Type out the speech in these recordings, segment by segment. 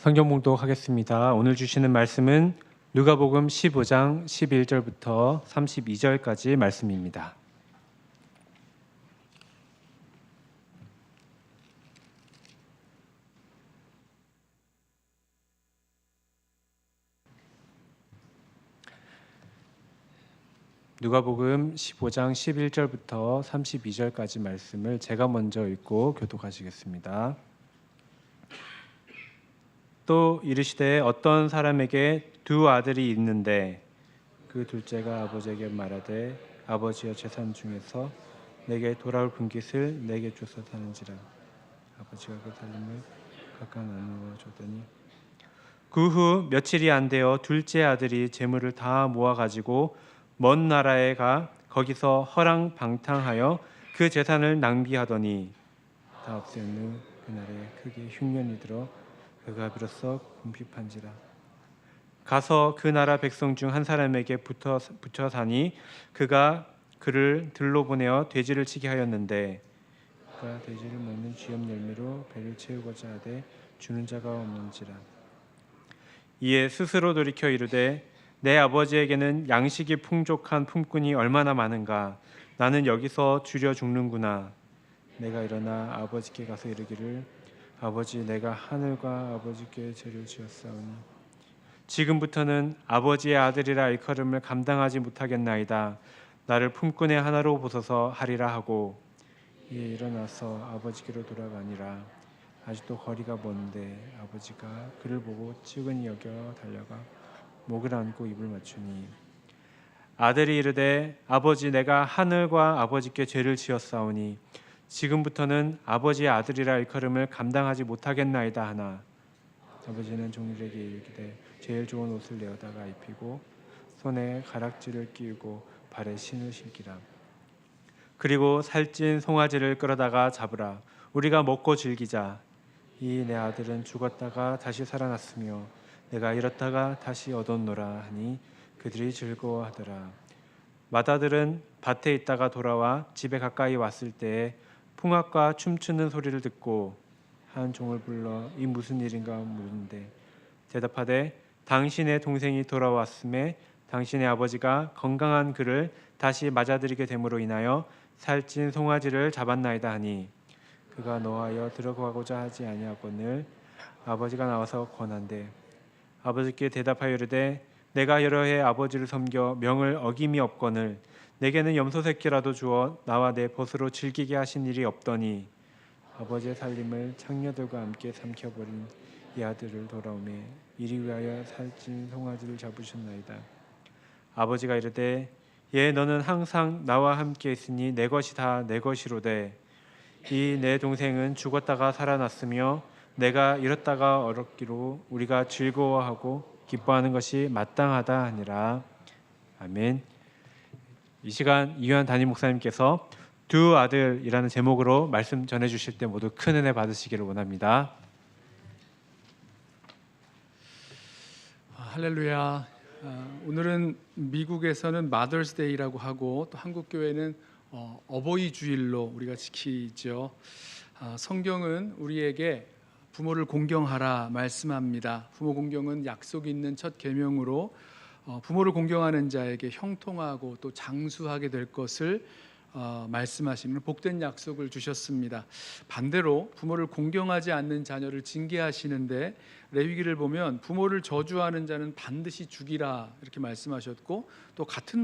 성경 봉독하겠습니다. 오늘 주시는 말씀은 누가복음 15장 11절부터 32절까지 말씀입니다. 누가복음 15장 11절부터 32절까지 말씀을 제가 먼저 읽고 교독하시겠습니다. 또 이르시되 어떤 사람에게 두 아들이 있는데 그 둘째가 아버지에게 말하되 아버지여 재산 중에서 내게 돌아올 분깃을 내게 주소서 하는지라. 아버지가 그 살림을 각각 나누어 줬더니 그 후 며칠이 안 되어 둘째 아들이 재물을 다 모아 가지고 먼 나라에 가 거기서 허랑방탕하여 그 재산을 낭비하더니 다 없앤 후 그날에 크게 흉년이 들어 그가 비로소 궁핍한지라. 가서 그 나라 백성 중 한 사람에게 붙여 사니 그가 그를 들로 보내어 돼지를 치게 하였는데 그가 돼지를 먹는 쥐염 열매로 배를 채우고자 하되 주는 자가 없는지라. 이에 스스로 돌이켜 이르되 내 아버지에게는 양식이 풍족한 품꾼이 얼마나 많은가. 나는 여기서 주려 죽는구나. 내가 일어나 아버지께 가서 이르기를 아버지 내가 하늘과 아버지께 죄를 지었사오니 지금부터는 아버지의 아들이라 일컬음을 감당하지 못하겠나이다. 나를 품꾼의 하나로 보소서 하리라 하고 이에 일어나서 아버지께로 돌아가니라. 아직도 거리가 먼데 아버지가 그를 보고 측은히 여겨 달려가 목을 안고 입을 맞추니 아들이 이르되 아버지 내가 하늘과 아버지께 죄를 지었사오니 지금부터는 아버지의 아들이라 일컬음을 감당하지 못하겠나이다 하나 아버지는 종들에게 이르기되 제일 좋은 옷을 내어다가 입히고 손에 가락지를 끼우고 발에 신을 신기라. 그리고 살찐 송아지를 끌어다가 잡으라. 우리가 먹고 즐기자. 이 내 아들은 죽었다가 다시 살아났으며 내가 잃었다가 다시 얻었노라 하니 그들이 즐거워하더라. 맏아들은 밭에 있다가 돌아와 집에 가까이 왔을 때에 풍악과 춤추는 소리를 듣고 한 종을 불러 이 무슨 일인가 물은데 대답하되 당신의 동생이 돌아왔음에 당신의 아버지가 건강한 그를 다시 맞아들이게 됨으로 인하여 살찐 송아지를 잡았나이다 하니 그가 노하여 들어가고자 하지 아니하거늘 아버지가 나와서 권한대 아버지께 대답하여 이르되 내가 여러 해 아버지를 섬겨 명을 어김이 없거늘 내게는 염소 새끼라도 주어 나와 내 벗으로 즐기게 하신 일이 없더니 아버지의 살림을 창녀들과 함께 삼켜버린 이 아들을 돌아오매 이리 위하여 살찐 송아지를 잡으셨나이다. 아버지가 이르되 예 너는 항상 나와 함께 있으니 내 것이 다 내 것이로되 이 내 동생은 죽었다가 살아났으며 내가 잃었다가 얻었기로 우리가 즐거워하고 기뻐하는 것이 마땅하다 하니라. 아멘. 이 시간 이유한 담임 목사님께서 두 아들이라는 제목으로 말씀 전해주실 때 모두 큰 은혜 받으시기를 원합니다. 할렐루야. 오늘은 미국에서는 마더스 데이라고 하고 또 한국 교회는 어버이 주일로 우리가 지키죠. 성경은 우리에게 부모를 공경하라 말씀합니다. 부모 공경은 약속이 있는 첫 계명으로 부모를 공경하는 자에게 형통하고 또 장수하게 될 것을 말씀하시는 복된 약속을 주셨습니다. 반대로 부모를 공경하지 않는 자녀를 징계하시는데 레위기를 보면 부모를 저주하는 자는 반드시 죽이라 이렇게 말씀하셨고 또 같은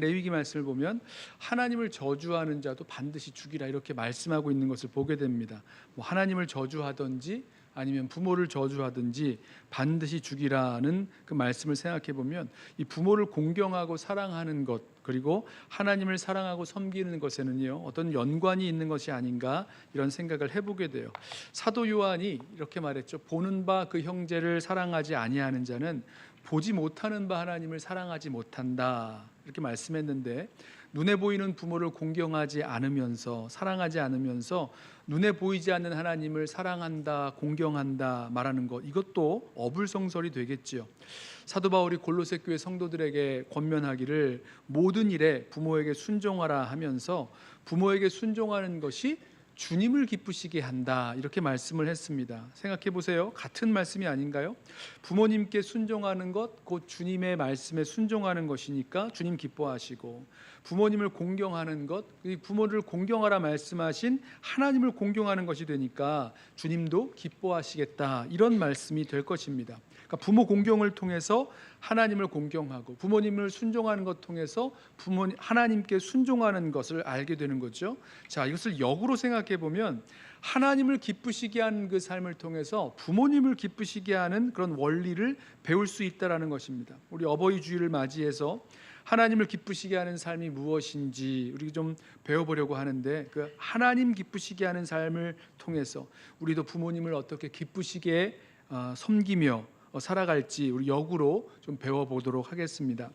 레위기 말씀을 보면 하나님을 저주하는 자도 반드시 죽이라 이렇게 말씀하고 있는 것을 보게 됩니다. 하나님을 저주하든지 아니면 부모를 저주하든지 반드시 죽이라는 그 말씀을 생각해 보면 이 부모를 공경하고 사랑하는 것 그리고 하나님을 사랑하고 섬기는 것에는요 어떤 연관이 있는 것이 아닌가 이런 생각을 해보게 돼요. 사도 요한이 이렇게 말했죠. 보는 바 그 형제를 사랑하지 아니하는 자는 보지 못하는 바 하나님을 사랑하지 못한다 이렇게 말씀했는데 눈에 보이는 부모를 공경하지 않으면서 사랑하지 않으면서 눈에 보이지 않는 하나님을 사랑한다 공경한다 말하는 것 이것도 어불성설이 되겠지요. 사도 바울이 골로새 교회 성도들에게 권면하기를 모든 일에 부모에게 순종하라 하면서 부모에게 순종하는 것이 주님을 기쁘시게 한다 이렇게 말씀을 했습니다. 생각해 보세요. 같은 말씀이 아닌가요? 부모님께 순종하는 것 곧 주님의 말씀에 순종하는 것이니까 주님 기뻐하시고, 부모님을 공경하는 것, 이 부모를 공경하라 말씀하신 하나님을 공경하는 것이 되니까 주님도 기뻐하시겠다 이런 말씀이 될 것입니다. 그러니까 부모 공경을 통해서 하나님을 공경하고 부모님을 순종하는 것 통해서 하나님께 순종하는 것을 알게 되는 거죠. 자, 이것을 역으로 생각해 보면 하나님을 기쁘시게 하는 그 삶을 통해서 부모님을 기쁘시게 하는 그런 원리를 배울 수 있다라는 것입니다. 우리 어버이 주일을 맞이해서 하나님을 기쁘시게 하는 삶이 무엇인지 우리 좀 배워보려고 하는데, 그 하나님 기쁘시게 하는 삶을 통해서 우리도 부모님을 어떻게 기쁘시게 섬기며 살아갈지 우리 역으로 좀 배워보도록 하겠습니다.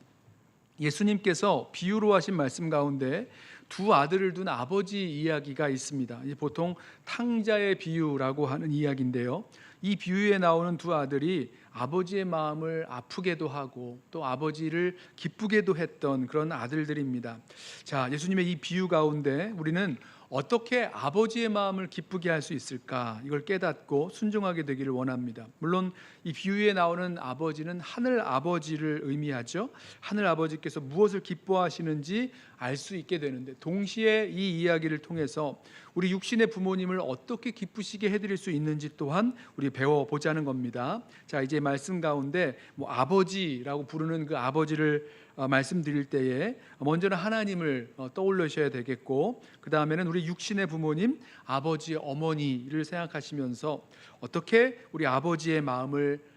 예수님께서 비유로 하신 말씀 가운데 두 아들을 둔 아버지 이야기가 있습니다. 보통 탕자의 비유라고 하는 이야기인데요, 이 비유에 나오는 두 아들이 아버지의 마음을 아프게도 하고 또 아버지를 기쁘게도 했던 그런 아들들입니다. 자, 예수님의 이 비유 가운데 우리는 어떻게 아버지의 마음을 기쁘게 할 수 있을까, 이걸 깨닫고 순종하게 되기를 원합니다. 물론 이 비유에 나오는 아버지는 하늘 아버지를 의미하죠. 하늘 아버지께서 무엇을 기뻐하시는지 알 수 있게 되는데, 동시에 이 이야기를 통해서 우리 육신의 부모님을 어떻게 기쁘시게 해드릴 수 있는지 또한 우리 배워보자는 겁니다. 자, 이제 말씀 가운데 아버지라고 부르는 그 아버지를 말씀드릴 때에 먼저는 하나님을 떠올리셔야 되겠고, 그 다음에는 우리 육신의 부모님, 아버지, 어머니를 생각하시면서 어떻게 우리 아버지의 마음을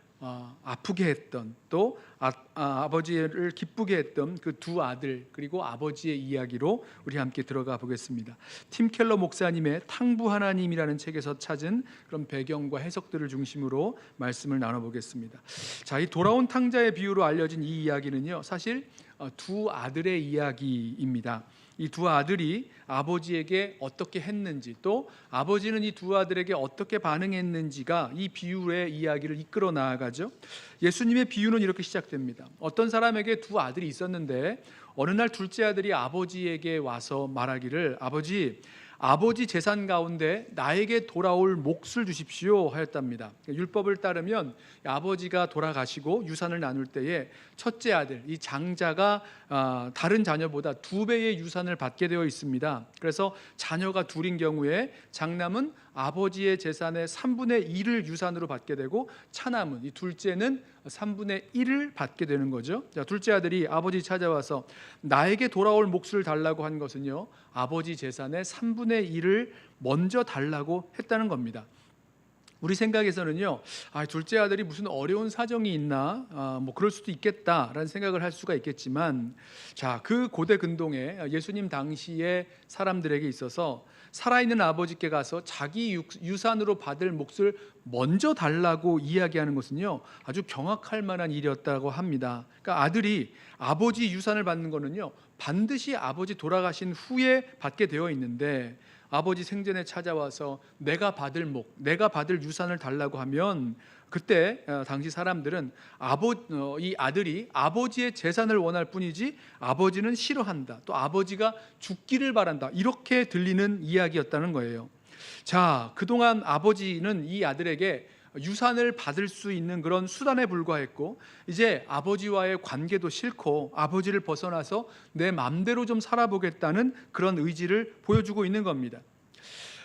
아프게 했던, 또 아버지를 기쁘게 했던 그 두 아들, 그리고 아버지의 이야기로 우리 함께 들어가 보겠습니다. 팀 켈러 목사님의 탕부 하나님이라는 책에서 찾은 그런 배경과 해석들을 중심으로 말씀을 나눠보겠습니다. 자, 이 돌아온 탕자의 비유로 알려진 이 이야기는요, 사실 두 아들의 이야기입니다. 이 두 아들이 아버지에게 어떻게 했는지, 또 아버지는 이 두 아들에게 어떻게 반응했는지가 이 비유의 이야기를 이끌어 나아가죠. 예수님의 비유는 이렇게 시작됩니다. 어떤 사람에게 두 아들이 있었는데 어느 날 둘째 아들이 아버지에게 와서 말하기를, 아버지 재산 가운데 나에게 돌아올 몫을 주십시오 하였답니다. 율법을 따르면 아버지가 돌아가시고 유산을 나눌 때에 첫째 아들, 이 장자가 다른 자녀보다 2배의 유산을 받게 되어 있습니다. 그래서 자녀가 둘인 경우에 장남은 아버지의 재산의 3분의 1을 유산으로 받게 되고, 차남은, 이 둘째는 3분의 1을 받게 되는 거죠. 자, 둘째 아들이 아버지 찾아와서 나에게 돌아올 몫을 달라고 한 것은요, 아버지 재산의 3분의 1을 먼저 달라고 했다는 겁니다. 우리 생각에서는요, 둘째 아들이 무슨 어려운 사정이 있나, 그럴 수도 있겠다라는 생각을 할 수가 있겠지만, 자, 그 고대 근동에 예수님 당시의 사람들에게 있어서 살아있는 아버지께 가서 자기 유산으로 받을 몫을 먼저 달라고 이야기하는 것은요, 아주 경악할 만한 일이었다고 합니다. 그러니까 아들이 아버지 유산을 받는 거는요, 반드시 아버지 돌아가신 후에 받게 되어 있는데, 아버지 생전에 찾아와서 내가 받을 내가 받을 유산을 달라고 하면, 그때 당시 사람들은 이 아들이 아버지의 재산을 원할 뿐이지 아버지는 싫어한다, 또 아버지가 죽기를 바란다, 이렇게 들리는 이야기였다는 거예요. 자, 그동안 아버지는 이 아들에게 유산을 받을 수 있는 그런 수단에 불과했고, 이제 아버지와의 관계도 싫고 아버지를 벗어나서 내 맘대로 좀 살아보겠다는 그런 의지를 보여주고 있는 겁니다.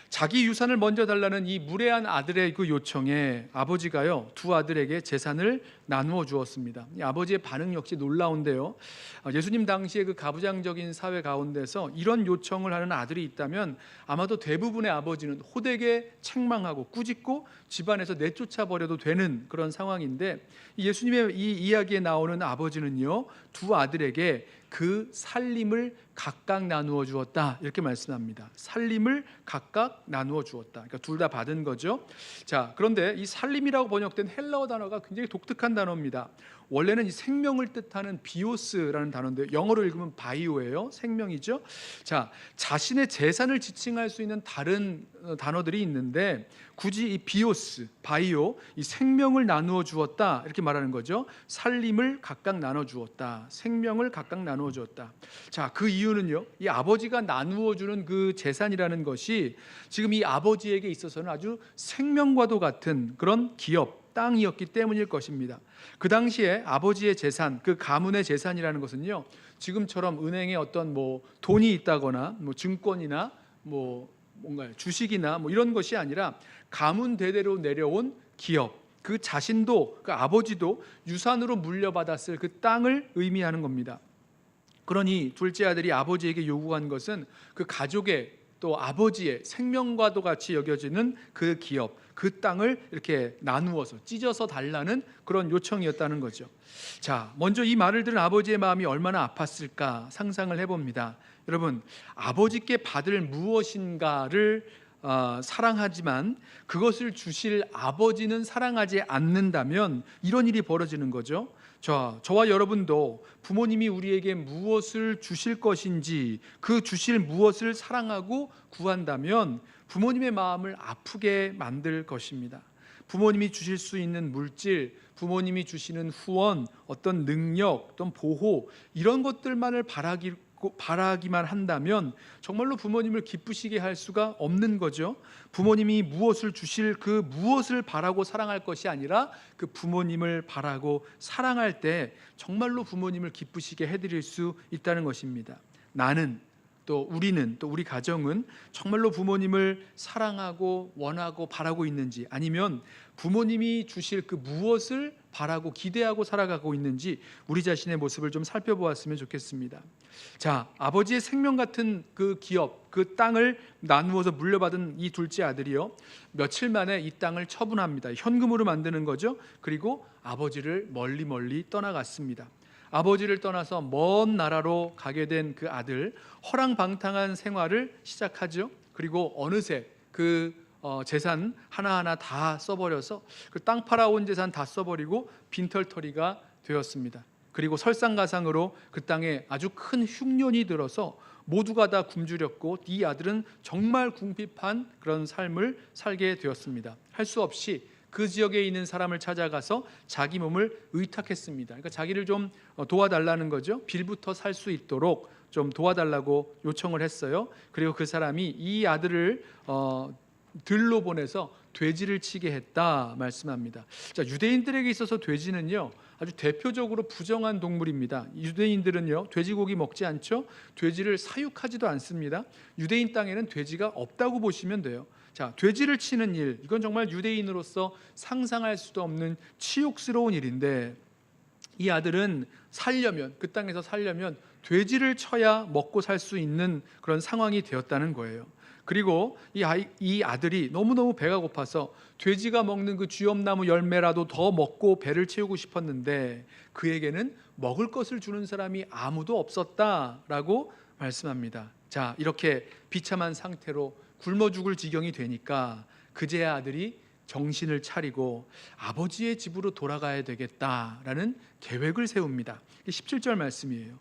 자기 유산을 먼저 달라는 이 무례한 아들의 그 요청에 아버지가요, 두 아들에게 재산을 나누어 주었습니다. 이 아버지의 반응 역시 놀라운데요, 예수님 당시의 그 가부장적인 사회 가운데서 이런 요청을 하는 아들이 있다면 아마도 대부분의 아버지는 호되게 책망하고 꾸짖고 집안에서 내쫓아 버려도 되는 그런 상황인데, 예수님의 이 이야기에 나오는 아버지는요, 두 아들에게 그 살림을 각각 나누어 주었다 이렇게 말씀합니다. 살림을 각각 나누어 주었다. 그러니까 둘 다 받은 거죠. 자, 그런데 이 살림이라고 번역된 헬라어 단어가 굉장히 독특한 단어입니다. 원래는 이 생명을 뜻하는 비오스라는 단어인데요. 영어로 읽으면 바이오예요. 생명이죠. 자, 자신의 재산을 지칭할 수 있는 다른 단어들이 있는데 굳이 이 비오스, 바이오, 이 생명을 나누어 주었다 이렇게 말하는 거죠. 살림을 각각 나눠 주었다. 생명을 각각 나누어 주었다. 자, 그 이유는요. 이 아버지가 나누어 주는 그 재산이라는 것이 지금 이 아버지에게 있어서는 아주 생명과도 같은 그런 기업, 땅이었기 때문일 것입니다. 그 당시에 아버지의 재산, 그 가문의 재산이라는 것은요, 지금처럼 은행에 어떤 돈이 있다거나 증권이나 뭔가 주식이나 이런 것이 아니라 가문 대대로 내려온 기업, 그 자신도 그 아버지도 유산으로 물려받았을 그 땅을 의미하는 겁니다. 그러니 둘째 아들이 아버지에게 요구한 것은 그 가족의 또 아버지의 생명과도 같이 여겨지는 그 기업, 그 땅을 이렇게 나누어서 찢어서 달라는 그런 요청이었다는 거죠. 자, 먼저 이 말을 들은 아버지의 마음이 얼마나 아팠을까 상상을 해봅니다. 여러분, 아버지께 받을 무엇인가를 사랑하지만 그것을 주실 아버지는 사랑하지 않는다면 이런 일이 벌어지는 거죠. 저와 여러분도 부모님이 우리에게 무엇을 주실 것인지 그 주실 무엇을 사랑하고 구한다면 부모님의 마음을 아프게 만들 것입니다. 부모님이 주실 수 있는 물질, 부모님이 주시는 후원, 어떤 능력, 어떤 보호 이런 것들만을 바라기만 한다면 정말로 부모님을 기쁘시게 할 수가 없는 거죠. 부모님이 무엇을 주실 그 무엇을 바라고 사랑할 것이 아니라 그 부모님을 바라고 사랑할 때 정말로 부모님을 기쁘시게 해드릴 수 있다는 것입니다. 나는 또 우리는 또 우리 가정은 정말로 부모님을 사랑하고 원하고 바라고 있는지 아니면 부모님이 주실 그 무엇을 바라고 기대하고 살아가고 있는지 우리 자신의 모습을 좀 살펴보았으면 좋겠습니다. 자, 아버지의 생명 같은 그 기업, 그 땅을 나누어서 물려받은 이 둘째 아들이요, 며칠 만에 이 땅을 처분합니다. 현금으로 만드는 거죠. 그리고 아버지를 멀리 떠나갔습니다. 아버지를 떠나서 먼 나라로 가게 된 그 아들, 허랑방탕한 생활을 시작하죠. 그리고 어느새 그 재산 하나하나 다 써버려서 그 땅 팔아온 재산 다 써버리고 빈털터리가 되었습니다. 그리고 설상가상으로 그 땅에 아주 큰 흉년이 들어서 모두가 다 굶주렸고 이 아들은 정말 궁핍한 그런 삶을 살게 되었습니다. 할 수 없이 그 지역에 있는 사람을 찾아가서 자기 몸을 의탁했습니다. 그러니까 자기를 좀 도와달라는 거죠. 빌부터 살 수 있도록 좀 도와달라고 요청을 했어요. 그리고 그 사람이 이 아들을 들로 보내서 돼지를 치게 했다 말씀합니다. 자, 유대인들에게 있어서 돼지는요 아주 대표적으로 부정한 동물입니다. 유대인들은요 돼지고기 먹지 않죠. 돼지를 사육하지도 않습니다. 유대인 땅에는 돼지가 없다고 보시면 돼요. 자, 돼지를 치는 일, 이건 정말 유대인으로서 상상할 수도 없는 치욕스러운 일인데 이 아들은 살려면, 그 땅에서 살려면 돼지를 쳐야 먹고 살 수 있는 그런 상황이 되었다는 거예요. 그리고 이 아들이 너무너무 배가 고파서 돼지가 먹는 그 쥐엄나무 열매라도 더 먹고 배를 채우고 싶었는데 그에게는 먹을 것을 주는 사람이 아무도 없었다라고 말씀합니다. 자, 이렇게 비참한 상태로 굶어 죽을 지경이 되니까 그제야 아들이 정신을 차리고 아버지의 집으로 돌아가야 되겠다라는 계획을 세웁니다. 17절 말씀이에요.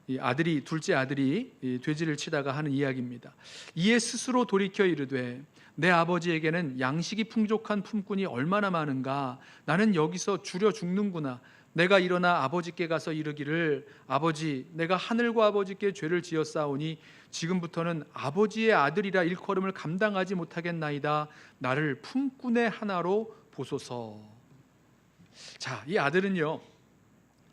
이 아들이, 둘째 아들이 이 돼지를 치다가 하는 이야기입니다. 이에 스스로 돌이켜 이르되 내 아버지에게는 양식이 풍족한 품꾼이 얼마나 많은가. 나는 여기서 주려 죽는구나. 내가 일어나 아버지께 가서 이르기를 아버지, 내가 하늘과 아버지께 죄를 지었사오니 지금부터는 아버지의 아들이라 일컬음을 감당하지 못하겠나이다. 나를 품꾼의 하나로 보소서. 자, 이 아들은요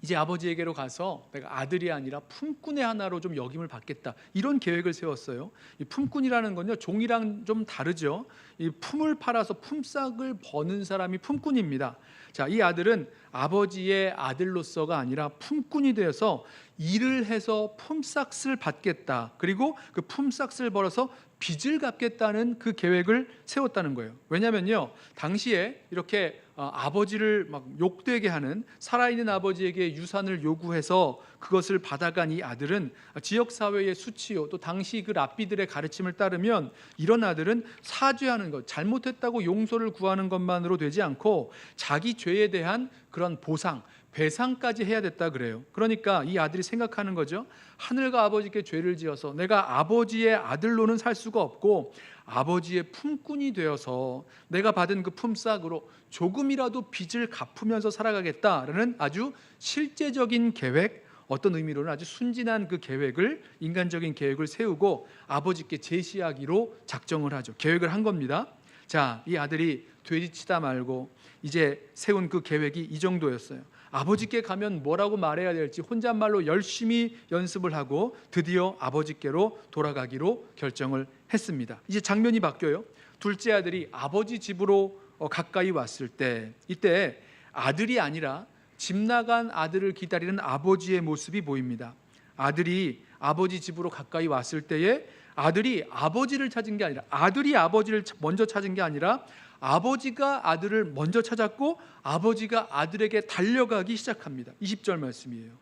이제 아버지에게로 가서 내가 아들이 아니라 품꾼의 하나로 좀 역임을 받겠다, 이런 계획을 세웠어요. 이 품꾼이라는 건요 종이랑 좀 다르죠. 이 품을 팔아서 품삯을 버는 사람이 품꾼입니다. 자, 이 아들은 아버지의 아들로서가 아니라 품꾼이 되어서 일을 해서 품삯을 받겠다. 그리고 그 품삯을 벌어서 빚을 갚겠다는 그 계획을 세웠다는 거예요. 왜냐면요, 당시에 이렇게 아버지를 막 욕되게 하는, 살아있는 아버지에게 유산을 요구해서 그것을 받아간 이 아들은 지역사회의 수치요, 또 당시 그 랍비들의 가르침을 따르면 이런 아들은 사죄하는 것, 잘못했다고 용서를 구하는 것만으로 되지 않고 자기 죄에 대한 그런 보상, 배상까지 해야 됐다 그래요. 그러니까 이 아들이 생각하는 거죠. 하늘과 아버지께 죄를 지어서 내가 아버지의 아들로는 살 수가 없고 아버지의 품꾼이 되어서 내가 받은 그 품삯으로 조금이라도 빚을 갚으면서 살아가겠다라는 아주 실제적인 계획, 어떤 의미로는 아주 순진한 그 계획을, 인간적인 계획을 세우고 아버지께 제시하기로 작정을 하죠. 계획을 한 겁니다. 자, 이 아들이 돼지치다 말고 이제 세운 그 계획이 이 정도였어요. 아버지께 가면 뭐라고 말해야 될지 혼잣말로 열심히 연습을 하고 드디어 아버지께로 돌아가기로 결정을 했습니다. 이제 장면이 바뀌어요. 둘째 아들이 아버지 집으로 가까이 왔을 때, 이때 아들이 아니라 집 나간 아들을 기다리는 아버지의 모습이 보입니다. 아들이 아버지 집으로 가까이 왔을 때에 아들이 아버지를 찾은 게 아니라, 아들이 아버지를 먼저 찾은 게 아니라 아버지가 아들을 먼저 찾았고 아버지가 아들에게 달려가기 시작합니다. 20절 말씀이에요.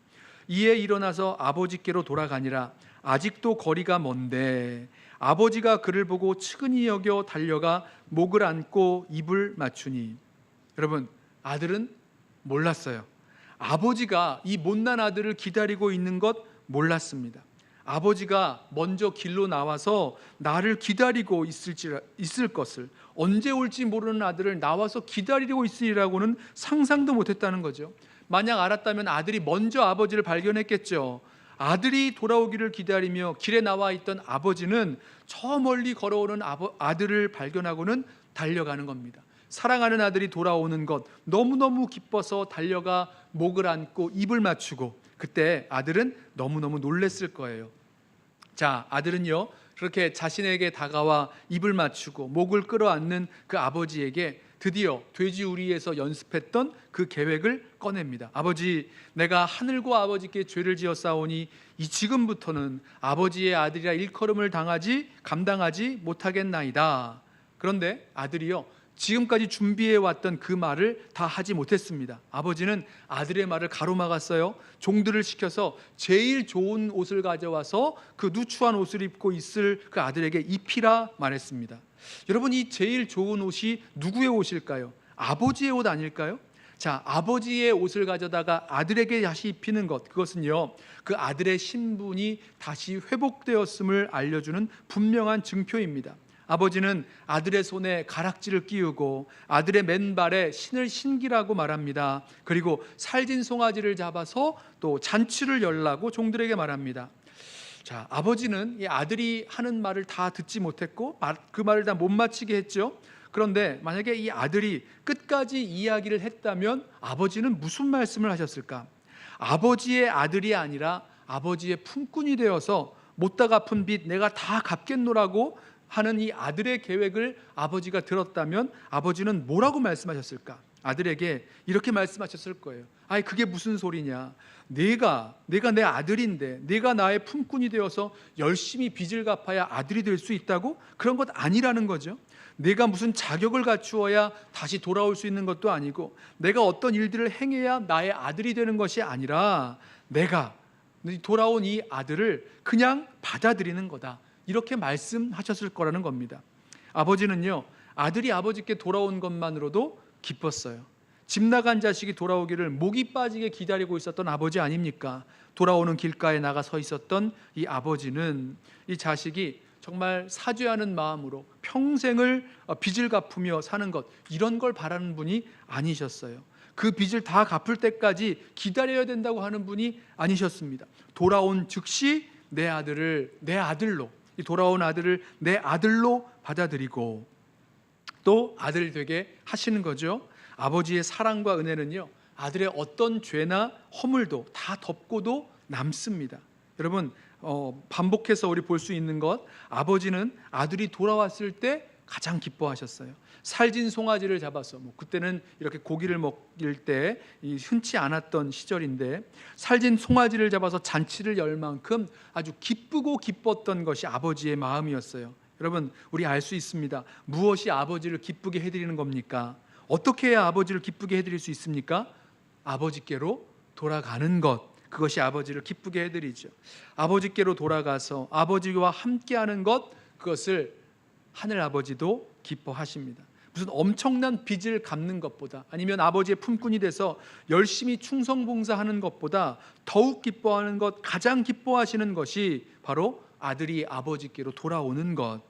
이에 일어나서 아버지께로 돌아가니라. 아직도 거리가 먼데 아버지가 그를 보고 측은히 여겨 달려가 목을 안고 입을 맞추니. 여러분, 아들은 몰랐어요. 아버지가 이 못난 아들을 기다리고 있는 것 몰랐습니다. 아버지가 먼저 길로 나와서 나를 기다리고 있을 것을, 언제 올지 모르는 아들을 나와서 기다리고 있으리라고는 상상도 못했다는 거죠. 만약 알았다면 아들이 먼저 아버지를 발견했겠죠. 아들이 돌아오기를 기다리며 길에 나와 있던 아버지는 저 멀리 걸어오는 아들을 발견하고는 달려가는 겁니다. 사랑하는 아들이 돌아오는 것 너무너무 기뻐서 달려가 목을 안고 입을 맞추고, 그때 아들은 너무너무 놀랬을 거예요. 자, 아들은요, 그렇게 자신에게 다가와 입을 맞추고 목을 끌어안는 그 아버지에게 드디어 돼지우리에서 연습했던 그 계획을 꺼냅니다. 아버지, 내가 하늘과 아버지께 죄를 지었사오니 이 지금부터는 아버지의 아들이라 일컬음을 감당하지 못하겠나이다. 그런데 아들이요, 지금까지 준비해 왔던 그 말을 다 하지 못했습니다. 아버지는 아들의 말을 가로막았어요. 종들을 시켜서 제일 좋은 옷을 가져와서 그 누추한 옷을 입고 있을 그 아들에게 입히라 말했습니다. 여러분, 이 제일 좋은 옷이 누구의 옷일까요? 아버지의 옷 아닐까요? 자, 아버지의 옷을 가져다가 아들에게 다시 입히는 것, 그것은요, 그 아들의 신분이 다시 회복되었음을 알려주는 분명한 증표입니다. 아버지는 아들의 손에 가락지를 끼우고 아들의 맨발에 신을 신기라고 말합니다. 그리고 살진 송아지를 잡아서 또 잔치를 열라고 종들에게 말합니다. 자, 아버지는 이 아들이 하는 말을 다 듣지 못했고 그 말을 다 못 마치게 했죠. 그런데 만약에 이 아들이 끝까지 이야기를 했다면 아버지는 무슨 말씀을 하셨을까? 아버지의 아들이 아니라 아버지의 품꾼이 되어서 못다 갚은 빚 내가 다 갚겠노라고 하는 이 아들의 계획을 아버지가 들었다면 아버지는 뭐라고 말씀하셨을까? 아들에게 이렇게 말씀하셨을 거예요. 아이, 그게 무슨 소리냐? 내가 내 아들인데 내가 나의 품꾼이 되어서 열심히 빚을 갚아야 아들이 될 수 있다고? 그런 것 아니라는 거죠. 내가 무슨 자격을 갖추어야 다시 돌아올 수 있는 것도 아니고 내가 어떤 일들을 행해야 나의 아들이 되는 것이 아니라 내가 돌아온 이 아들을 그냥 받아들이는 거다, 이렇게 말씀하셨을 거라는 겁니다. 아버지는요, 아들이 아버지께 돌아온 것만으로도 기뻤어요. 집 나간 자식이 돌아오기를 목이 빠지게 기다리고 있었던 아버지 아닙니까? 돌아오는 길가에 나가 서 있었던 이 아버지는 이 자식이 정말 사죄하는 마음으로 평생을 빚을 갚으며 사는 것, 이런 걸 바라는 분이 아니셨어요. 그 빚을 다 갚을 때까지 기다려야 된다고 하는 분이 아니셨습니다. 돌아온 즉시 내 아들로, 이 돌아온 아들을 내 아들로 받아들이고 또 아들 되게 하시는 거죠. 아버지의 사랑과 은혜는요, 아들의 어떤 죄나 허물도 다 덮고도 남습니다. 여러분, 반복해서 우리 볼 수 있는 것, 아버지는 아들이 돌아왔을 때 가장 기뻐하셨어요. 살진 송아지를 잡아서, 그때는 이렇게 고기를 먹일 때 흔치 않았던 시절인데 살진 송아지를 잡아서 잔치를 열 만큼 아주 기쁘고 기뻤던 것이 아버지의 마음이었어요. 여러분, 우리 알 수 있습니다. 무엇이 아버지를 기쁘게 해드리는 겁니까? 어떻게 해야 아버지를 기쁘게 해드릴 수 있습니까? 아버지께로 돌아가는 것, 그것이 아버지를 기쁘게 해드리죠. 아버지께로 돌아가서 아버지와 함께하는 것, 그것을 하늘 아버지도 기뻐하십니다. 무슨 엄청난 빚을 갚는 것보다, 아니면 아버지의 품꾼이 돼서 열심히 충성봉사하는 것보다 더욱 기뻐하는 것, 가장 기뻐하시는 것이 바로 아들이 아버지께로 돌아오는 것,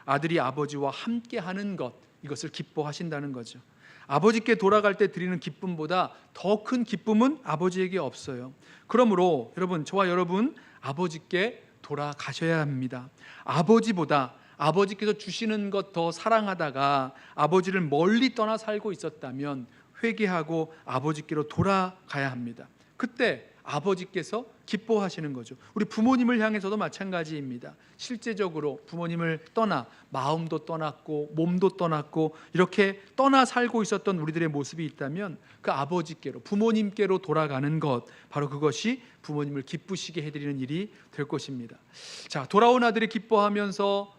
아들이 아버지와 함께하는 것, 이것을 기뻐하신다는 거죠. 아버지께 돌아갈 때 드리는 기쁨보다 더 큰 기쁨은 아버지에게 없어요. 그러므로 여러분, 저와 여러분, 아버지께 돌아가셔야 합니다. 아버지보다 아버지께서 주시는 것 더 사랑하다가 아버지를 멀리 떠나 살고 있었다면 회개하고 아버지께로 돌아가야 합니다. 그때 아버지께서 기뻐하시는 거죠. 우리 부모님을 향해서도 마찬가지입니다. 실제적으로 부모님을 떠나 마음도 떠났고 몸도 떠났고 이렇게 떠나 살고 있었던 우리들의 모습이 있다면 그 아버지께로, 부모님께로 돌아가는 것, 바로 그것이 부모님을 기쁘시게 해드리는 일이 될 것입니다. 자, 돌아온 아들이 기뻐하면서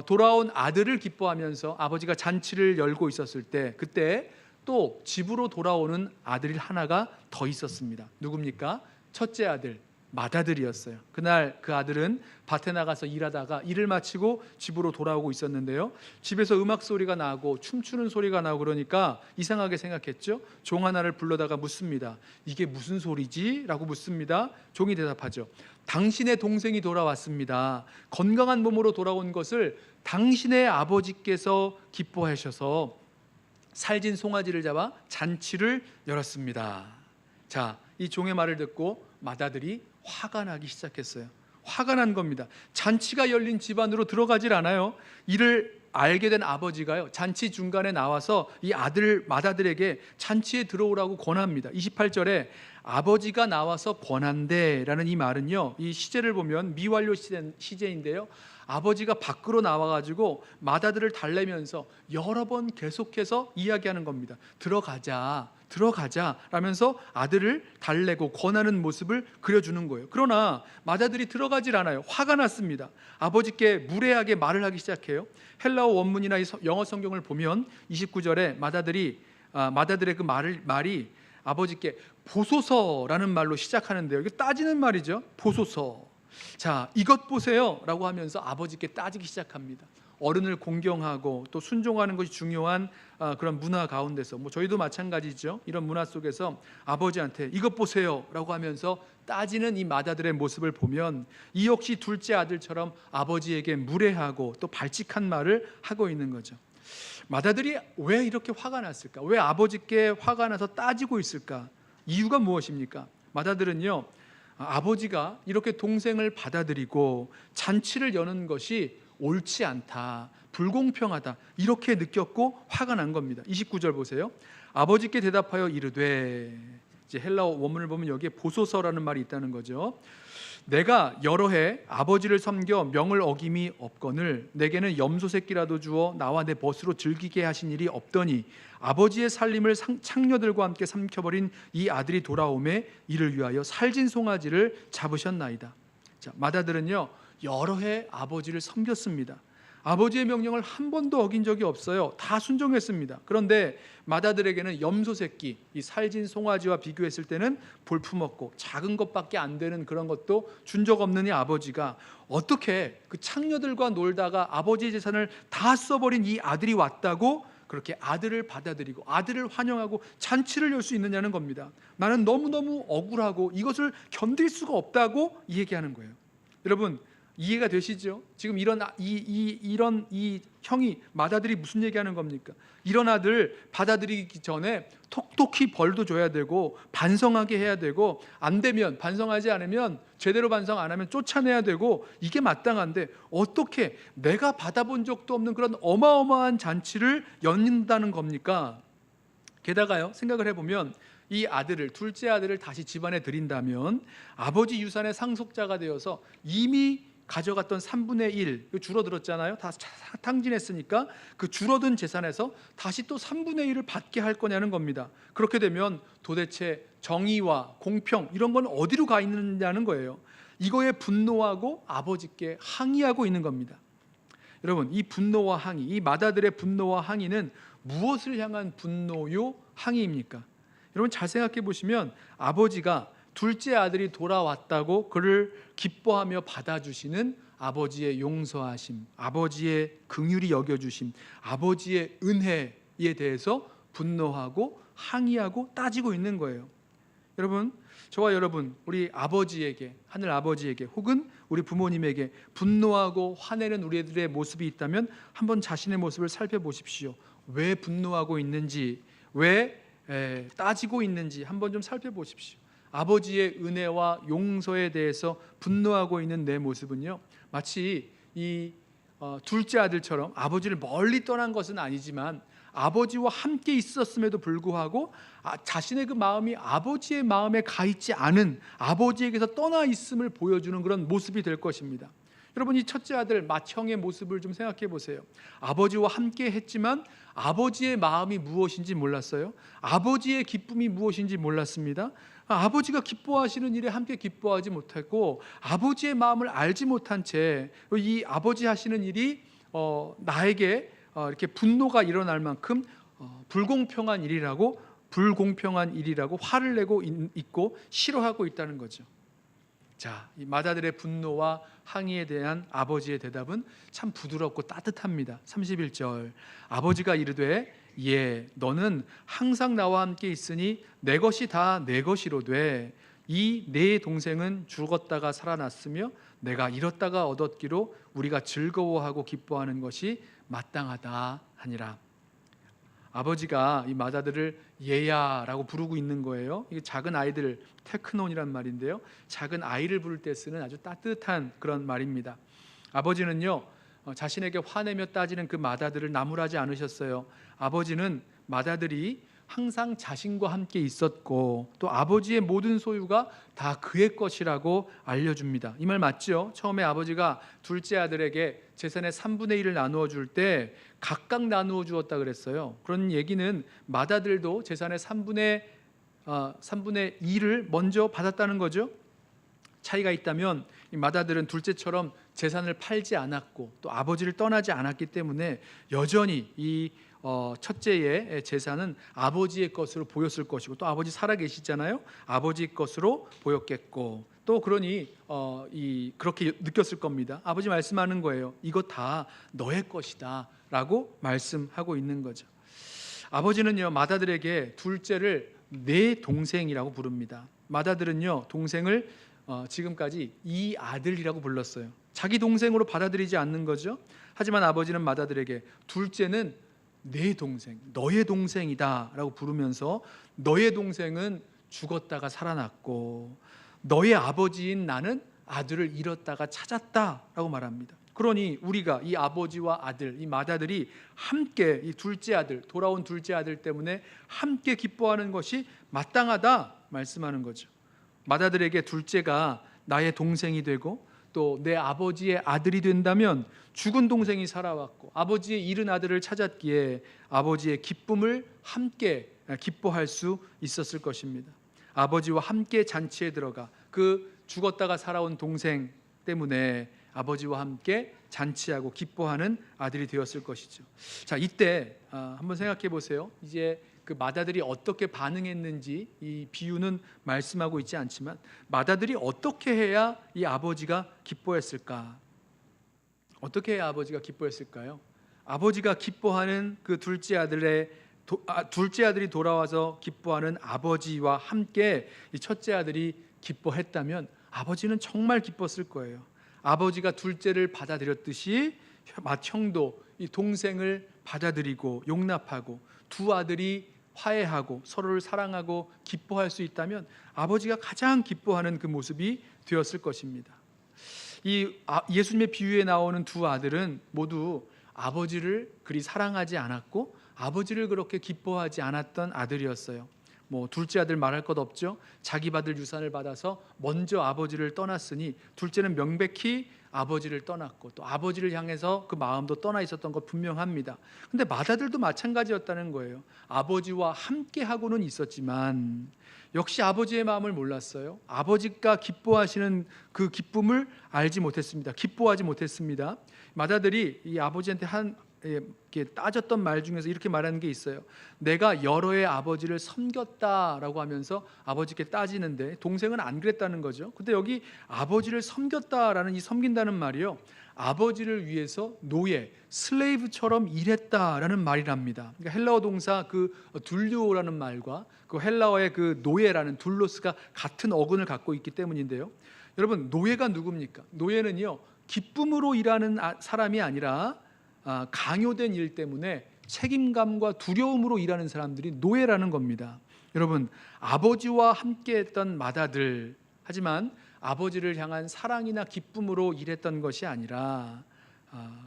돌아온 아들을 기뻐하면서 아버지가 잔치를 열고 있었을 때, 그때 또 집으로 돌아오는 아들이 하나가 더 있었습니다. 누굽니까? 첫째 아들 맏아들이었어요. 그날 그 아들은 밭에 나가서 일하다가 일을 마치고 집으로 돌아오고 있었는데요, 집에서 음악 소리가 나고 춤추는 소리가 나고 그러니까 이상하게 생각했죠. 종 하나를 불러다가 묻습니다. 이게 무슨 소리지? 라고 묻습니다. 종이 대답하죠. 당신의 동생이 돌아왔습니다. 건강한 몸으로 돌아온 것을 당신의 아버지께서 기뻐하셔서 살진 송아지를 잡아 잔치를 열었습니다. 자, 이 종의 말을 듣고 맏아들이 화가 나기 시작했어요. 화가 난 겁니다. 잔치가 열린 집안으로 들어가질 않아요. 이를 알게 된 아버지가요, 잔치 중간에 나와서 이 맏아들에게 잔치에 들어오라고 권합니다. 28절에 아버지가 나와서 권한대 라는 이 말은요, 이 시제를 보면 미완료 시제인데요, 아버지가 밖으로 나와가지고 맏아들을 달래면서 여러 번 계속해서 이야기하는 겁니다. 들어가자 라면서 아들을 달래고 권하는 모습을 그려주는 거예요. 그러나 맏아들이 들어가질 않아요. 화가 났습니다. 아버지께 무례하게 말을 하기 시작해요. 헬라어 원문이나 영어 성경을 보면 29절에 맏아들의 그 말이 아버지께 보소서라는 말로 시작하는데요, 이게 따지는 말이죠. 보소서. 자, 이것 보세요 라고 하면서 아버지께 따지기 시작합니다. 어른을 공경하고 또 순종하는 것이 중요한 그런 문화 가운데서, 저희도 마찬가지죠. 이런 문화 속에서 아버지한테 이것 보세요 라고 하면서 따지는 이 맏아들의 모습을 보면 이 역시 둘째 아들처럼 아버지에게 무례하고 또 발칙한 말을 하고 있는 거죠. 맏아들이 왜 이렇게 화가 났을까? 왜 아버지께 화가 나서 따지고 있을까? 이유가 무엇입니까? 맏아들은요, 아버지가 이렇게 동생을 받아들이고 잔치를 여는 것이 옳지 않다, 불공평하다, 이렇게 느꼈고 화가 난 겁니다. 29절 보세요. 아버지께 대답하여 이르되, 이제 헬라어 원문을 보면 여기에 보소서라는 말이 있다는 거죠. 내가 여러 해 아버지를 섬겨 명을 어김이 없거늘 내게는 염소 새끼라도 주어 나와 내 벗으로 즐기게 하신 일이 없더니 아버지의 살림을 창녀들과 함께 삼켜버린 이 아들이 돌아오매 이를 위하여 살진 송아지를 잡으셨나이다. 자, 맏아들은요, 여러 해 아버지를 섬겼습니다. 아버지의 명령을 한 번도 어긴 적이 없어요. 다 순종했습니다. 그런데 맏아들에게는 염소 새끼, 이 살진 송아지와 비교했을 때는 볼품없고 작은 것밖에 안 되는 그런 것도 준 적 없는 이 아버지가 어떻게 그 창녀들과 놀다가 아버지의 재산을 다 써버린 이 아들이 왔다고 그렇게 아들을 받아들이고 아들을 환영하고 잔치를 열 수 있느냐는 겁니다. 나는 너무너무 억울하고 이것을 견딜 수가 없다고 얘기하는 거예요. 여러분, 이해가 되시죠? 지금 이런 이 형이 맏아들이 무슨 얘기하는 겁니까? 이런 아들 받아들이기 전에 톡톡히 벌도 줘야 되고 반성하게 해야 되고, 안 되면, 반성하지 않으면, 제대로 반성 안 하면 쫓아내야 되고, 이게 마땅한데 어떻게 내가 받아본 적도 없는 그런 어마어마한 잔치를 연다는 겁니까? 게다가요, 생각을 해보면 이 아들을, 둘째 아들을 다시 집안에 들인다면 아버지 유산의 상속자가 되어서 이미 가져갔던 3분의 1 줄어들었잖아요. 다 탕진했으니까 그 줄어든 재산에서 다시 또 3분의 1을 받게 할 거냐는 겁니다. 그렇게 되면 도대체 정의와 공평 이런 건 어디로 가 있느냐는 거예요. 이거에 분노하고 아버지께 항의하고 있는 겁니다. 여러분, 이 분노와 항의, 이 맏아들의 분노와 항의는 무엇을 향한 분노요 항의입니까? 여러분 잘 생각해 보시면 아버지가 둘째 아들이 돌아왔다고 그를 기뻐하며 받아주시는 아버지의 용서하심, 아버지의 긍휼히 여겨주심, 아버지의 은혜에 대해서 분노하고 항의하고 따지고 있는 거예요. 여러분, 저와 여러분, 우리 아버지에게, 하늘 아버지에게 혹은 우리 부모님에게 분노하고 화내는 우리들의 모습이 있다면 한번 자신의 모습을 살펴보십시오. 왜 분노하고 있는지, 왜 따지고 있는지 한번 좀 살펴보십시오. 아버지의 은혜와 용서에 대해서 분노하고 있는 내 모습은요, 마치 이 둘째 아들처럼 아버지를 멀리 떠난 것은 아니지만 아버지와 함께 있었음에도 불구하고 자신의 그 마음이 아버지의 마음에 가 있지 않은, 아버지에게서 떠나 있음을 보여주는 그런 모습이 될 것입니다. 여러분, 이 첫째 아들 맏형의 모습을 좀 생각해 보세요. 아버지와 함께 했지만 아버지의 마음이 무엇인지 몰랐어요. 아버지의 기쁨이 무엇인지 몰랐습니다. 아버지가 기뻐하시는 일에 함께 기뻐하지 못했고 아버지의 마음을 알지 못한 채 이 아버지 하시는 일이 나에게 이렇게 분노가 일어날 만큼 불공평한 일이라고 화를 내고 있고 싫어하고 있다는 거죠. 자, 이 맏아들의 분노와 항의에 대한 아버지의 대답은 참 부드럽고 따뜻합니다. 31절, 아버지가 이르되 예, 너는 항상 나와 함께 있으니 내 것이 다 내 것이로되 이 내 동생은 죽었다가 살아났으며 내가 잃었다가 얻었기로 우리가 즐거워하고 기뻐하는 것이 마땅하다 하니라. 아버지가 이 맏아들을 얘야라고 부르고 있는 거예요. 이게 작은 아이들, 테크논이란 말인데요, 작은 아이를 부를 때 쓰는 아주 따뜻한 그런 말입니다. 아버지는요, 자신에게 화내며 따지는 그 맏아들을 나무라지 않으셨어요. 아버지는 맏아들이 항상 자신과 함께 있었고 또 아버지의 모든 소유가 다 그의 것이라고 알려줍니다. 이 말 맞죠? 처음에 아버지가 둘째 아들에게 재산의 3분의 1을 나누어 줄 때 각각 나누어 주었다 그랬어요. 그런 얘기는 맏아들도 재산의 3분의 2를 먼저 받았다는 거죠. 차이가 있다면 이 맏아들은 둘째처럼 재산을 팔지 않았고 또 아버지를 떠나지 않았기 때문에 여전히 이 첫째의 재산은 아버지의 것으로 보였을 것이고 또 아버지 살아 계시잖아요. 아버지 것으로 보였겠고 또 그러니 그렇게 느꼈을 겁니다. 아버지 말씀하는 거예요. 이거 다 너의 것이다 라고 말씀하고 있는 거죠. 아버지는요, 맏아들에게 둘째를 내 동생이라고 부릅니다. 맏아들은요, 동생을 지금까지 이 아들이라고 불렀어요. 자기 동생으로 받아들이지 않는 거죠. 하지만 아버지는 맏아들에게 둘째는 내 동생, 너의 동생이다 라고 부르면서 너의 동생은 죽었다가 살아났고 너의 아버지인 나는 아들을 잃었다가 찾았다 라고 말합니다. 그러니 우리가 이 아버지와 아들, 이 맏아들이 함께 이 둘째 아들, 돌아온 둘째 아들 때문에 함께 기뻐하는 것이 마땅하다 말씀하는 거죠. 맏아들에게 둘째가 나의 동생이 되고 또 내 아버지의 아들이 된다면 죽은 동생이 살아왔고 아버지의 잃은 아들을 찾았기에 아버지의 기쁨을 함께 기뻐할 수 있었을 것입니다. 아버지와 함께 잔치에 들어가 그 죽었다가 살아온 동생 때문에 아버지와 함께 잔치하고 기뻐하는 아들이 되었을 것이죠. 자, 이때 한번 생각해 보세요. 이제 그 맏아들이 어떻게 반응했는지 이 비유는 말씀하고 있지 않지만 맏아들이 어떻게 해야 이 아버지가 기뻐했을까? 어떻게 해야 아버지가 기뻐했을까요? 아버지가 기뻐하는 그 둘째 아들이 돌아와서 기뻐하는 아버지와 함께 이 첫째 아들이 기뻐했다면 아버지는 정말 기뻤을 거예요. 아버지가 둘째를 받아들였듯이 맏형도 이 동생을 받아들이고 용납하고 두 아들이 화해하고 서로를 사랑하고 기뻐할 수 있다면 아버지가 가장 기뻐하는 그 모습이 되었을 것입니다. 이 예수님의 비유에 나오는 두 아들은 모두 아버지를 그리 사랑하지 않았고 아버지를 그렇게 기뻐하지 않았던 아들이었어요. 둘째 아들 말할 것 없죠. 자기 받을 유산을 받아서 먼저 아버지를 떠났으니 둘째는 명백히 아버지를 떠났고 또 아버지를 향해서 그 마음도 떠나 있었던 것 분명합니다. 근데 마다들도 마찬가지였다는 거예요. 아버지와 함께하고는 있었지만 역시 아버지의 마음을 몰랐어요. 아버지가 기뻐하시는 그 기쁨을 알지 못했습니다. 기뻐하지 못했습니다. 마다들이 이 아버지한테 이렇게 따졌던 말 중에서 이렇게 말하는 게 있어요. 내가 여러 해 아버지를 섬겼다라고 하면서 아버지께 따지는데 동생은 안 그랬다는 거죠. 근데 여기 아버지를 섬겼다라는 이 섬긴다는 말이요, 아버지를 위해서 노예, 슬레이브처럼 일했다라는 말이랍니다. 그러니까 헬라어 동사 그 둘류오라는 말과 그 헬라어의 그 노예라는 둘로스가 같은 어근을 갖고 있기 때문인데요. 여러분, 노예가 누굽니까? 노예는요, 기쁨으로 일하는 사람이 아니라 강요된 일 때문에 책임감과 두려움으로 일하는 사람들이 노예라는 겁니다. 여러분, 아버지와 함께했던 마다들, 하지만 아버지를 향한 사랑이나 기쁨으로 일했던 것이 아니라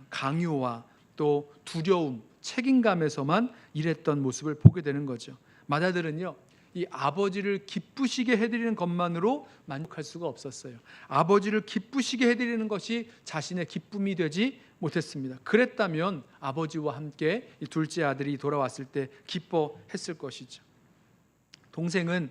강요와 또 두려움, 책임감에서만 일했던 모습을 보게 되는 거죠. 마다들은요, 이 아버지를 기쁘시게 해드리는 것만으로 만족할 수가 없었어요. 아버지를 기쁘시게 해드리는 것이 자신의 기쁨이 되지 못했습니다. 그랬다면 아버지와 함께 이 둘째 아들이 돌아왔을 때 기뻐했을 것이죠. 동생은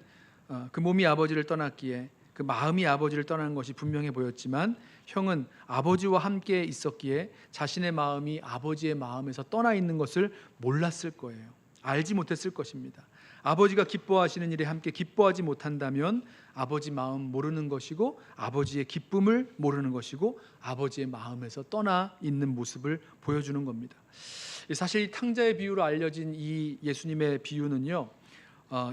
그 몸이 아버지를 떠났기에 그 마음이 아버지를 떠나는 것이 분명해 보였지만, 형은 아버지와 함께 있었기에 자신의 마음이 아버지의 마음에서 떠나 있는 것을 몰랐을 거예요. 알지 못했을 것입니다. 아버지가 기뻐하시는 일에 함께 기뻐하지 못한다면 아버지 마음 모르는 것이고 아버지의 기쁨을 모르는 것이고 아버지의 마음에서 떠나 있는 모습을 보여주는 겁니다. 사실 이 탕자의 비유로 알려진 이 예수님의 비유는요,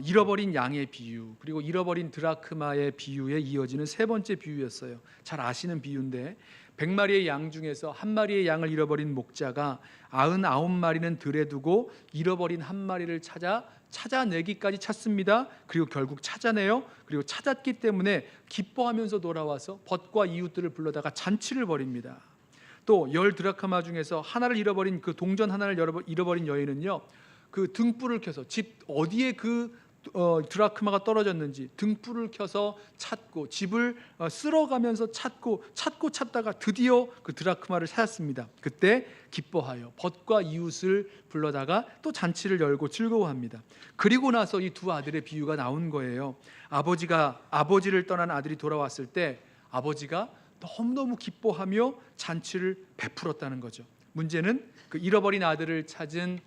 잃어버린 양의 비유, 그리고 잃어버린 드라크마의 비유에 이어지는 세 번째 비유였어요. 잘 아시는 비유인데, 100마리의 양 중에서 한 마리의 양을 잃어버린 목자가 99마리는 들에 두고 잃어버린 한 마리를 찾아내기까지 찾습니다. 그리고 결국 찾아내요. 그리고 찾았기 때문에 기뻐하면서 돌아와서 벗과 이웃들을 불러다가 잔치를 벌입니다. 또 10드라크마 중에서 하나를 잃어버린 그 동전 하나를 잃어버린 여인은요, 그 등불을 켜서 집 어디에 그 드라크마가 떨어졌는지 등불을 켜서 찾고 집을 쓸어가면서 찾다가 드디어 그 드라크마를 찾았습니다. 그때 기뻐하여 벗과 이웃을 불러다가 또 잔치를 열고 즐거워합니다. 그리고 나서 이 두 아들의 비유가 나온 거예요. 아버지를 떠난 아들이 돌아왔을 때 아버지가 너무너무 기뻐하며 잔치를 베풀었다는 거죠. 문제는 그 잃어버린 아들을 찾은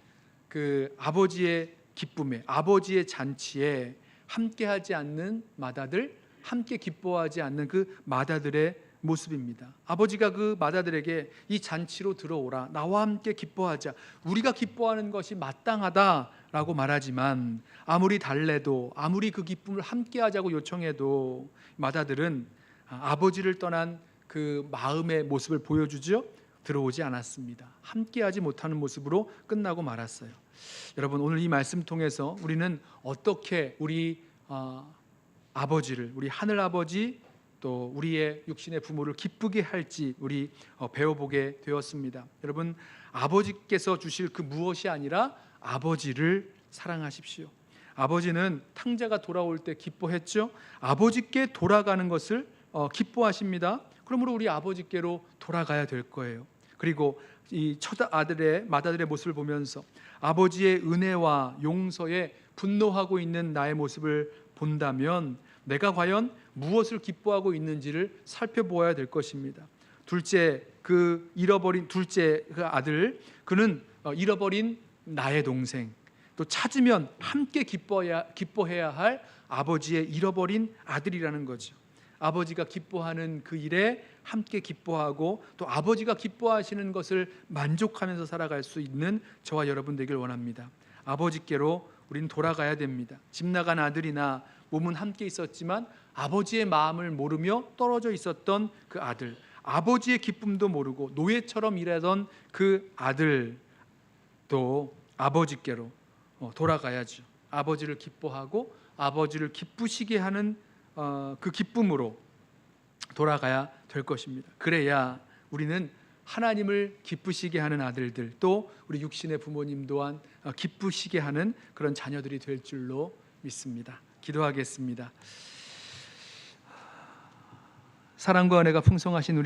그 아버지의 기쁨에, 아버지의 잔치에 함께하지 않는 마다들, 함께 기뻐하지 않는 그 마다들의 모습입니다. 아버지가 그 마다들에게 이 잔치로 들어오라, 나와 함께 기뻐하자, 우리가 기뻐하는 것이 마땅하다라고 말하지만 아무리 달래도, 아무리 그 기쁨을 함께하자고 요청해도 마다들은 아버지를 떠난 그 마음의 모습을 보여주죠. 들어오지 않았습니다. 함께하지 못하는 모습으로 끝나고 말았어요. 여러분, 오늘 이 말씀 통해서 우리는 어떻게 우리 아버지를, 우리 하늘 아버지 또 우리의 육신의 부모를 기쁘게 할지 우리 배워보게 되었습니다. 여러분, 아버지께서 주실 그 무엇이 아니라 아버지를 사랑하십시오. 아버지는 탕자가 돌아올 때 기뻐했죠. 아버지께 돌아가는 것을 기뻐하십니다. 그러므로 우리 아버지께로 돌아가야 될 거예요. 그리고 이 첫 아들의 마다들의 모습을 보면서 아버지의 은혜와 용서에 분노하고 있는 나의 모습을 본다면 내가 과연 무엇을 기뻐하고 있는지를 살펴보아야 될 것입니다. 둘째 그 아들, 그는 잃어버린 나의 동생, 또 찾으면 함께 기뻐해야 할 아버지의 잃어버린 아들이라는 거죠. 아버지가 기뻐하는 그 일에 함께 기뻐하고 또 아버지가 기뻐하시는 것을 만족하면서 살아갈 수 있는 저와 여러분 되길 원합니다. 아버지께로 우리는 돌아가야 됩니다. 집 나간 아들이나 몸은 함께 있었지만 아버지의 마음을 모르며 떨어져 있었던 그 아들, 아버지의 기쁨도 모르고 노예처럼 일하던 그 아들도 아버지께로 돌아가야죠. 아버지를 기뻐하고 아버지를 기쁘시게 하는 그 기쁨으로 돌아가야 될 것입니다. 그래야 우리는 하나님을 기쁘시게 하는 아들들, 또 우리 육신의 부모님 또한 기쁘시게 하는 그런 자녀들이 될 줄로 믿습니다. 기도하겠습니다. 사랑과 은혜가 풍성하신 우리